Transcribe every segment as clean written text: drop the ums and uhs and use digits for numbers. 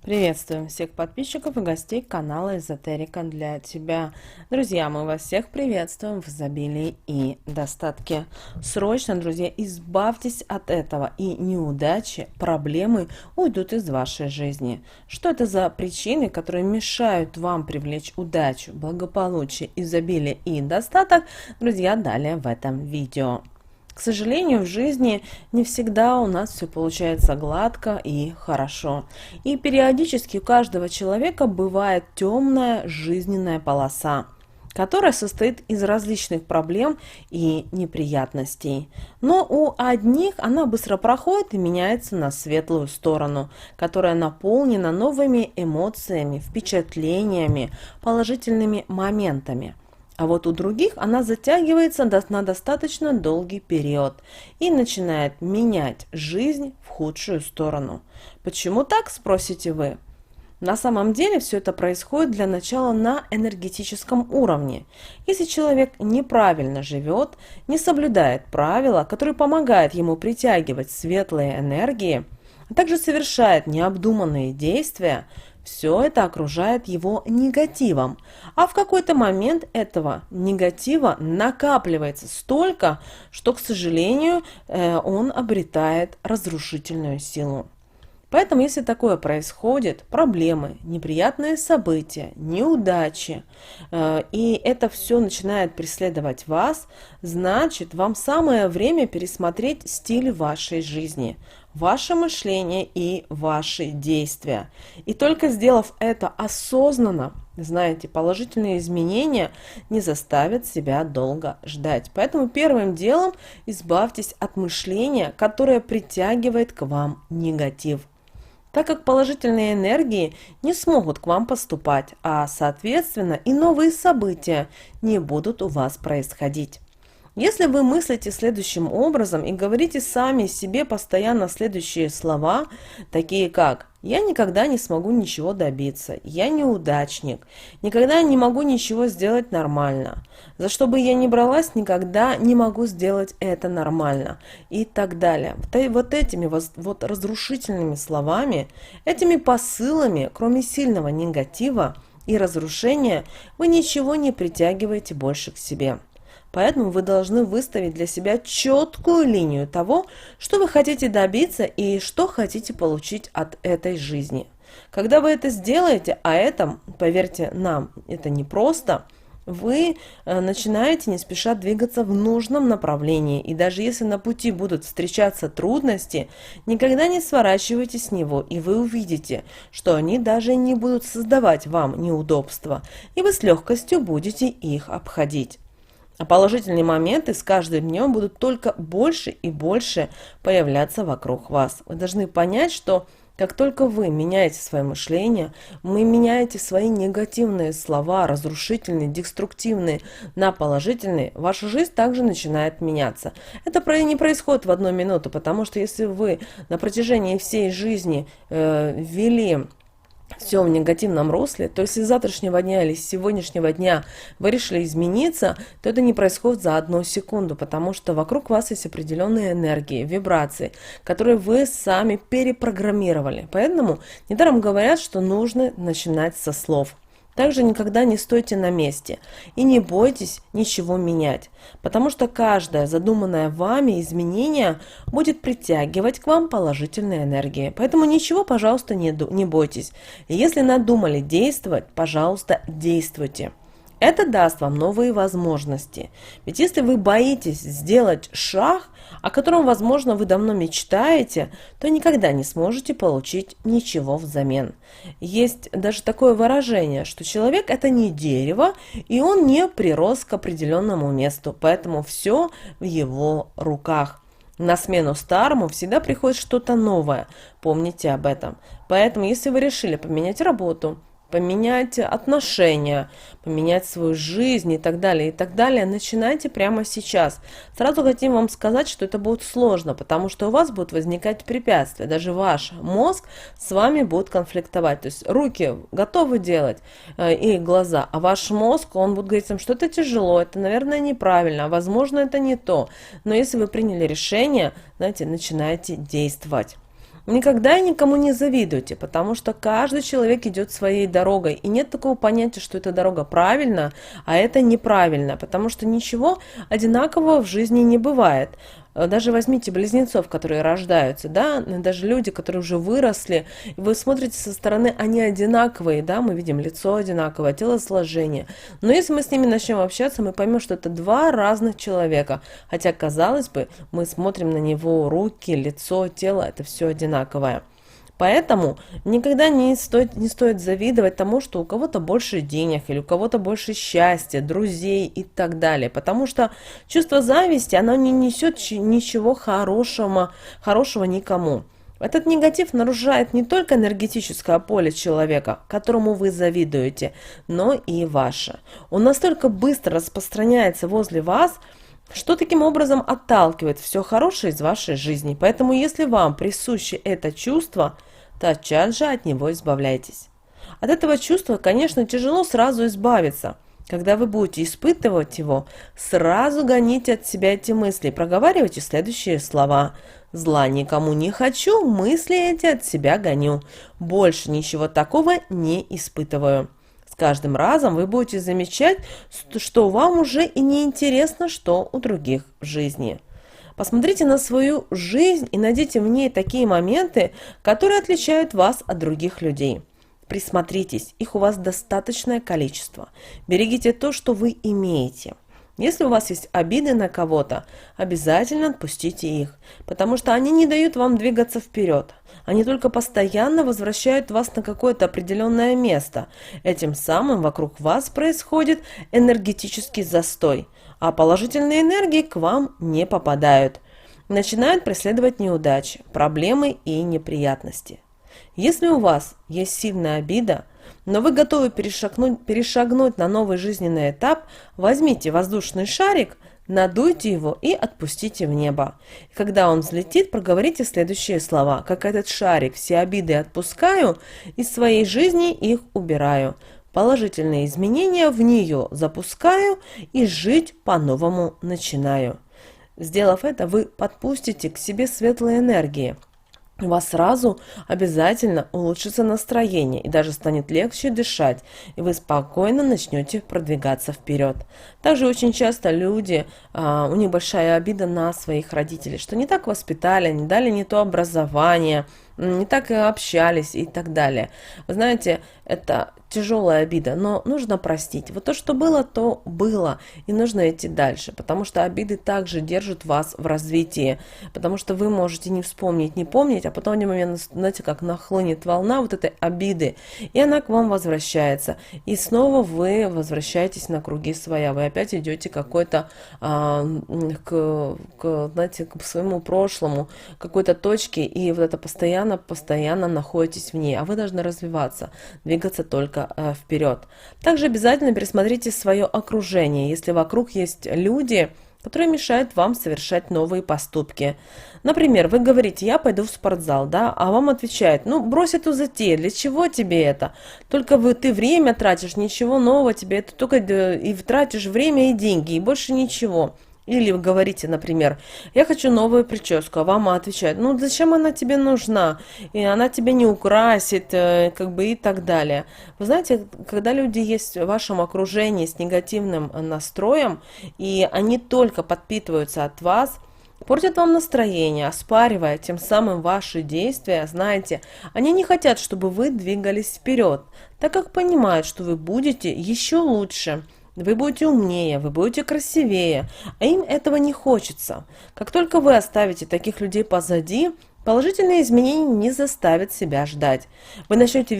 Приветствуем всех подписчиков и гостей канала Эзотерика для тебя. Друзья, мы вас всех приветствуем в изобилии и достатке. Срочно, друзья, избавьтесь от этого, и неудачи, проблемы уйдут из вашей жизни. Что это за причины, которые мешают вам привлечь удачу, благополучие, изобилие и достаток? Друзья, далее в этом видео. К сожалению, в жизни не всегда у нас все получается гладко и хорошо. И периодически у каждого человека бывает темная жизненная полоса, которая состоит из различных проблем и неприятностей. Но у одних она быстро проходит и меняется на светлую сторону, которая наполнена новыми эмоциями, впечатлениями, положительными моментами. А вот у других она затягивается на достаточно долгий период и начинает менять жизнь в худшую сторону. Почему так, спросите вы? На самом деле все это происходит для начала на энергетическом уровне. Если человек неправильно живет, не соблюдает правила, которые помогают ему притягивать светлые энергии, а также совершает необдуманные действия, все это окружает его негативом. А в какой-то момент этого негатива накапливается столько, что, к сожалению, он обретает разрушительную силу. Поэтому, если такое происходит, проблемы, неприятные события, неудачи, и это все начинает преследовать вас, значит, вам самое время пересмотреть стиль вашей жизни, ваше мышление и ваши действия. И только сделав это осознанно, знаете, положительные изменения не заставят себя долго ждать. Поэтому первым делом избавьтесь от мышления, которое притягивает к вам негатив, так как положительные энергии не смогут к вам поступать, а соответственно и новые события не будут у вас происходить. Если вы мыслите следующим образом и говорите сами себе постоянно следующие слова, такие как «я никогда не смогу ничего добиться», «я неудачник», «никогда не могу ничего сделать нормально», «за что бы я ни бралась, никогда не могу сделать это нормально» и так далее. Вот этими вот разрушительными словами, этими посылами, кроме сильного негатива и разрушения, вы ничего не притягиваете больше к себе. Поэтому вы должны выставить для себя четкую линию того, что вы хотите добиться и что хотите получить от этой жизни. Когда вы это сделаете, а это, поверьте нам, это непросто, вы начинаете не спеша двигаться в нужном направлении. И даже если на пути будут встречаться трудности, никогда не сворачивайте с него, и вы увидите, что они даже не будут создавать вам неудобства, и вы с легкостью будете их обходить. А положительные моменты с каждым днем будут только больше и больше появляться вокруг вас. Вы должны понять, что как только вы меняете свое мышление, вы меняете свои негативные слова, разрушительные, деструктивные, на положительные, ваша жизнь также начинает меняться. Это не происходит в одну минуту, потому что если вы на протяжении всей жизни ввели все в негативном русле, то есть с завтрашнего дня или с сегодняшнего дня вы решили измениться, то это не происходит за одну секунду, потому что вокруг вас есть определенные энергии, вибрации, которые вы сами перепрограммировали. Поэтому недаром говорят, что нужно начинать со слов. Также никогда не стойте на месте и не бойтесь ничего менять, потому что каждое задуманное вами изменение будет притягивать к вам положительные энергии. Поэтому ничего, пожалуйста, не бойтесь. И если надумали действовать, пожалуйста, действуйте. Это даст вам новые возможности. Ведь если вы боитесь сделать шаг, о котором, возможно, вы давно мечтаете, то никогда не сможете получить ничего взамен. Есть даже такое выражение, что человек – это не дерево, и он не прирос к определенному месту, поэтому все в его руках. На смену старому всегда приходит что-то новое. Помните об этом. Поэтому, если вы решили поменять работу, поменять отношения, поменять свою жизнь и так далее, начинайте прямо сейчас. Сразу хотим вам сказать, что это будет сложно, потому что у вас будут возникать препятствия. Даже ваш мозг с вами будет конфликтовать. То есть руки готовы делать и глаза, а ваш мозг, он будет говорить, что это тяжело, это, наверное, неправильно, а возможно, это не то. Но если вы приняли решение, знаете, начинайте действовать. Никогда и никому не завидуйте, потому что каждый человек идет своей дорогой. И нет такого понятия, что эта дорога правильна, а это неправильно, потому что ничего одинакового в жизни не бывает. Даже возьмите близнецов, которые рождаются, да, даже люди, которые уже выросли, и вы смотрите со стороны, они одинаковые, да, мы видим лицо одинаковое, телосложение. Но если мы с ними начнем общаться, мы поймем, что это два разных человека. Хотя, казалось бы, мы смотрим на него, руки, лицо, тело, это все одинаковое. Поэтому никогда не стоит завидовать тому, что у кого-то больше денег или у кого-то больше счастья, друзей и так далее. Потому что чувство зависти, оно не несет ничего хорошего никому. Этот негатив нарушает не только энергетическое поле человека, которому вы завидуете, но и ваше. Он настолько быстро распространяется возле вас, что таким образом отталкивает все хорошее из вашей жизни. Поэтому, если вам присуще это чувство, тотчас же от него избавляйтесь. От этого чувства, конечно, тяжело сразу избавиться. Когда вы будете испытывать его, сразу гоните от себя эти мысли, проговаривайте следующие слова. «Зла никому не хочу, мысли эти от себя гоню. Больше ничего такого не испытываю». С каждым разом вы будете замечать, что вам уже и не интересно, что у других в жизни. Посмотрите на свою жизнь и найдите в ней такие моменты, которые отличают вас от других людей. Присмотритесь, их у вас достаточное количество. Берегите то, что вы имеете. Если у вас есть обиды на кого-то, обязательно отпустите их, потому что они не дают вам двигаться вперед. Они только постоянно возвращают вас на какое-то определенное место. Этим самым вокруг вас происходит энергетический застой, а положительные энергии к вам не попадают. Начинают преследовать неудачи, проблемы и неприятности. Если у вас есть сильная обида, но вы готовы перешагнуть на новый жизненный этап, возьмите воздушный шарик, надуйте его и отпустите в небо. И когда он взлетит, проговорите следующие слова. Как этот шарик, все обиды отпускаю, из своей жизни их убираю. Положительные изменения в нее запускаю и жить по-новому начинаю. Сделав это, вы подпустите к себе светлые энергии. У вас сразу обязательно улучшится настроение и даже станет легче дышать, и вы спокойно начнете продвигаться вперед. Также очень часто люди, у них большая обида на своих родителей, что не так воспитали, не дали не то образование, не так и общались и так далее. Вы знаете, это тяжелая обида, но нужно простить. Вот то, что было, то было, и нужно идти дальше, потому что обиды также держат вас в развитии, потому что вы можете не вспомнить, не помнить, а потом в один момент, знаете, как нахлынет волна вот этой обиды, и она к вам возвращается, и снова вы возвращаетесь на круги своя, вы опять идете какой-то, знаете, к своему прошлому, какой-то точке, и вот это постоянно находитесь в ней, а вы должны развиваться, двигаться только вперед. Также обязательно пересмотрите свое окружение, если вокруг есть люди, которые мешают вам совершать новые поступки. Например, вы говорите: я пойду в спортзал, да, а вам отвечают: ну, брось эту затею, для чего тебе это? Только ты время тратишь, ничего нового тебе, это только и тратишь время и деньги, и больше ничего. Или вы говорите, например: я хочу новую прическу, а вам отвечают: ну зачем она тебе нужна, и она тебя не украсит, как бы и так далее. Вы знаете, когда люди есть в вашем окружении с негативным настроем, и они только подпитываются от вас, портят вам настроение, оспаривая тем самым ваши действия, знаете, они не хотят, чтобы вы двигались вперед, так как понимают, что вы будете еще лучше. Вы будете умнее, вы будете красивее, а им этого не хочется. Как только вы оставите таких людей позади, положительные изменения не заставят себя ждать. Вы начнете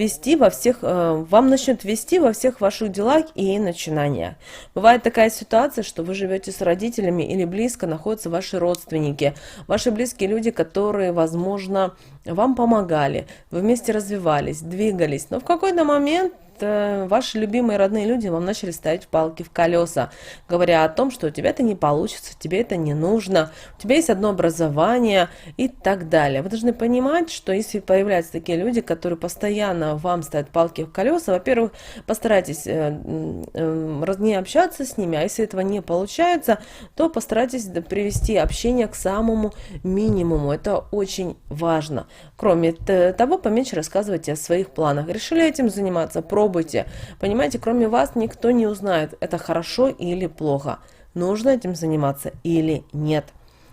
вам начнет вести во всех ваших делах и начинаниях. Бывает такая ситуация, что вы живете с родителями или близко находятся ваши родственники, ваши близкие люди, которые, возможно, вам помогали, вы вместе развивались, двигались, но в какой-то момент ваши любимые родные люди вам начали ставить палки в колеса, говоря о том, что у тебя это не получится, тебе это не нужно, у тебя есть одно образование и так далее. Вы должны понимать, что если появляются такие люди, которые постоянно вам ставят палки в колеса, во-первых, постарайтесь не общаться с ними, а если этого не получается, то постарайтесь привести общение к самому минимуму. Это очень важно. Кроме того, поменьше рассказывайте о своих планах. Решили этим заниматься, пробуйте. Понимаете, кроме вас никто не узнает, это хорошо или плохо, нужно этим заниматься или нет.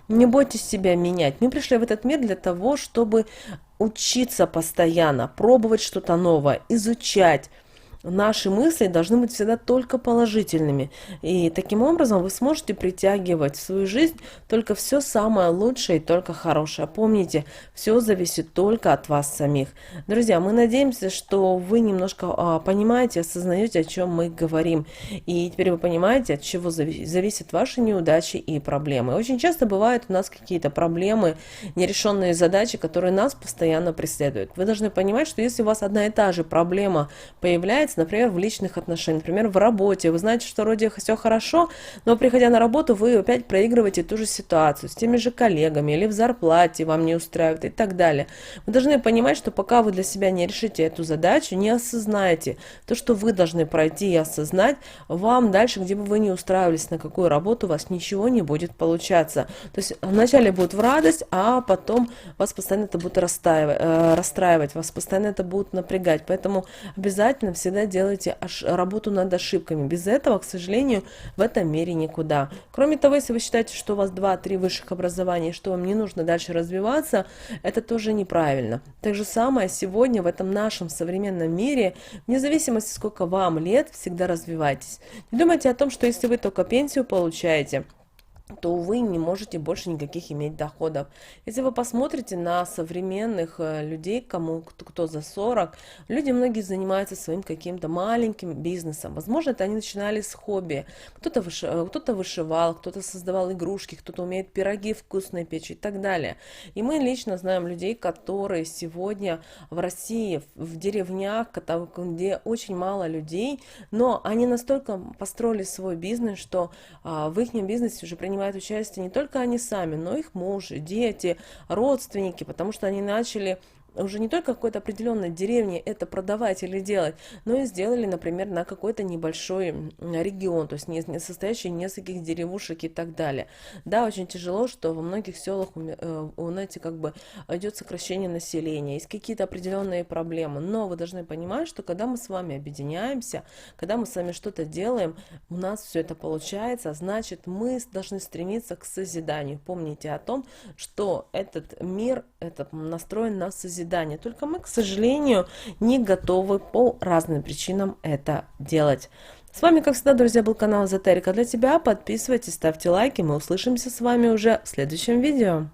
Не бойтесь себя менять. Мы пришли в этот мир для того, чтобы учиться постоянно, пробовать что-то новое, изучать. Наши мысли должны быть всегда только положительными. И таким образом вы сможете притягивать в свою жизнь только все самое лучшее и только хорошее. Помните, все зависит только от вас самих. Друзья, мы надеемся, что вы немножко понимаете, осознаете, о чем мы говорим. И теперь вы понимаете, от чего зависят ваши неудачи и проблемы. Очень часто бывают у нас какие-то проблемы, нерешенные задачи, которые нас постоянно преследуют. Вы должны понимать, что если у вас одна и та же проблема появляется, например, в личных отношениях, например, в работе. Вы знаете, что вроде все хорошо, но приходя на работу, вы опять проигрываете ту же ситуацию с теми же коллегами или в зарплате вам не устраивает и так далее. Вы должны понимать, что пока вы для себя не решите эту задачу, не осознаете то, что вы должны пройти и осознать, вам дальше, где бы вы ни устраивались, на какую работу, у вас ничего не будет получаться. То есть вначале будет в радость, а потом вас постоянно это будет расстраивать, вас постоянно это будет напрягать. Поэтому обязательно всегда делайте работу над ошибками. Без этого, к сожалению, в этом мире никуда. Кроме того, если вы считаете, что у вас 2-3 высших образования, что вам не нужно дальше развиваться, это тоже неправильно. Так же самое сегодня в этом нашем современном мире, вне зависимости, сколько вам лет, всегда развивайтесь. Не думайте о том, что если вы только пенсию получаете, то вы не можете больше никаких иметь доходов. Если вы посмотрите на современных людей, кто за 40, люди многие занимаются своим каким-то маленьким бизнесом. Возможно, это они начинали с хобби. Кто-то вышивал, кто-то создавал игрушки, кто-то умеет пироги вкусные печь и так далее. И мы лично знаем людей, которые сегодня в России, в деревнях, где очень мало людей, но они настолько построили свой бизнес, что в их бизнесе уже принимают участие не только они сами, но их муж, дети, родственники, потому что они начали уже не только в какой-то определенной деревне это продавать или делать, но и сделали, например, на какой-то небольшой регион, то есть не состоящий из нескольких деревушек и так далее. Да, очень тяжело, что во многих селах, знаете, как бы идет сокращение населения, есть какие-то определенные проблемы, но вы должны понимать, что когда мы с вами объединяемся, когда мы с вами что-то делаем, у нас все это получается, значит, мы должны стремиться к созиданию. Помните о том, что этот мир, настроен на созидание. Только мы, к сожалению, не готовы по разным причинам это делать. С вами, как всегда, друзья, был канал Эзотерика для тебя. Подписывайтесь, ставьте лайки. Мы услышимся с вами уже в следующем видео.